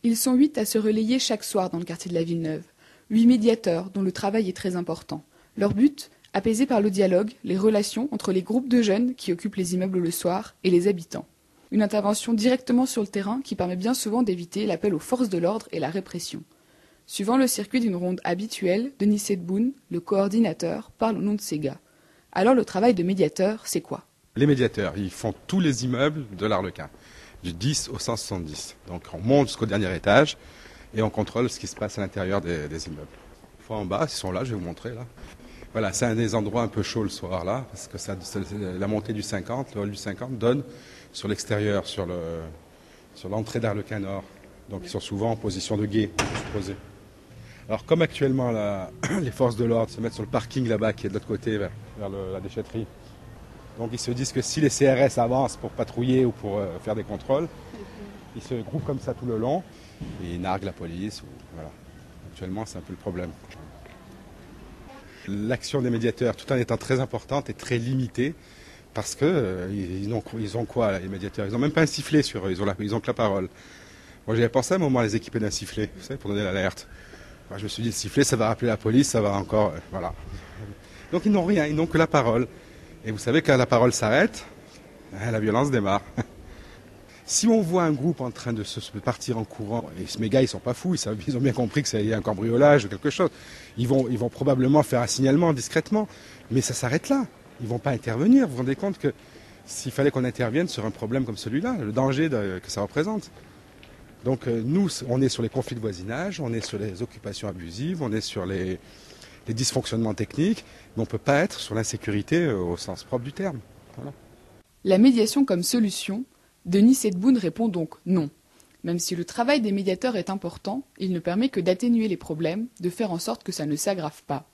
Ils sont 8 à se relayer chaque soir dans le quartier de la Villeneuve. 8 médiateurs dont le travail est très important. Leur but, apaiser par le dialogue les relations entre les groupes de jeunes qui occupent les immeubles le soir et les habitants. Une intervention directement sur le terrain qui permet bien souvent d'éviter l'appel aux forces de l'ordre et la répression. Suivant le circuit d'une ronde habituelle, Denis Sedboun, le coordinateur, parle au nom de ces gars. Alors le travail de médiateur, c'est quoi? Les médiateurs, ils font tous les immeubles de l'Arlequin, du 10 au 170. Donc on monte jusqu'au dernier étage et on contrôle ce qui se passe à l'intérieur des immeubles. Une fois en bas, ils sont là, je vais vous montrer là. Voilà, c'est un des endroits un peu chauds le soir là, parce que la montée du 50, le hall du 50 donne sur l'extérieur, sur l'entrée d'Arlequin Nord. Donc ils sont souvent en position de guet, supposé. Alors comme actuellement les forces de l'ordre se mettent sur le parking là-bas qui est de l'autre côté vers la déchetterie, donc ils se disent que si les CRS avancent pour patrouiller ou pour faire des contrôles, ils se groupent comme ça tout le long et ils narguent la police. Voilà. Actuellement c'est un peu le problème. L'action des médiateurs, tout en étant très importante, est très limitée parce que ils ont quoi les médiateurs? Ils n'ont même pas un sifflet sur eux, ils ont que la parole. Moi j'avais pensé à un moment à les équiper d'un sifflet, vous savez, pour donner l'alerte. Moi, je me suis dit le sifflet ça va rappeler la police, ça va encore... voilà. Donc ils n'ont rien, ils n'ont que la parole. Et vous savez quand la parole s'arrête, la violence démarre. Si on voit un groupe en train de se partir en courant, et mes gars ils sont pas fous, ils ont bien compris que c'est un cambriolage ou quelque chose, ils vont probablement faire un signalement discrètement, mais ça s'arrête là. Ils vont pas intervenir. Vous vous rendez compte que s'il fallait qu'on intervienne sur un problème comme celui-là, le danger que ça représente. Donc nous, on est sur les conflits de voisinage, on est sur les occupations abusives, on est sur les dysfonctionnements techniques, mais on ne peut pas être sur l'insécurité au sens propre du terme. Voilà. La médiation comme solution, Denis Sedboun répond donc non. Même si le travail des médiateurs est important, il ne permet que d'atténuer les problèmes, de faire en sorte que ça ne s'aggrave pas.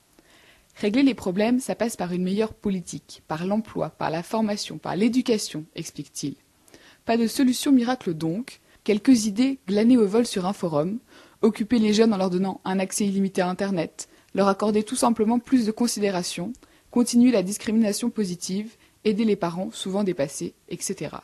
Régler les problèmes, ça passe par une meilleure politique, par l'emploi, par la formation, par l'éducation, explique-t-il. Pas de solution miracle donc, quelques idées glanées au vol sur un forum, occuper les jeunes en leur donnant un accès illimité à Internet, leur accorder tout simplement plus de considération, continuer la discrimination positive, aider les parents souvent dépassés, etc.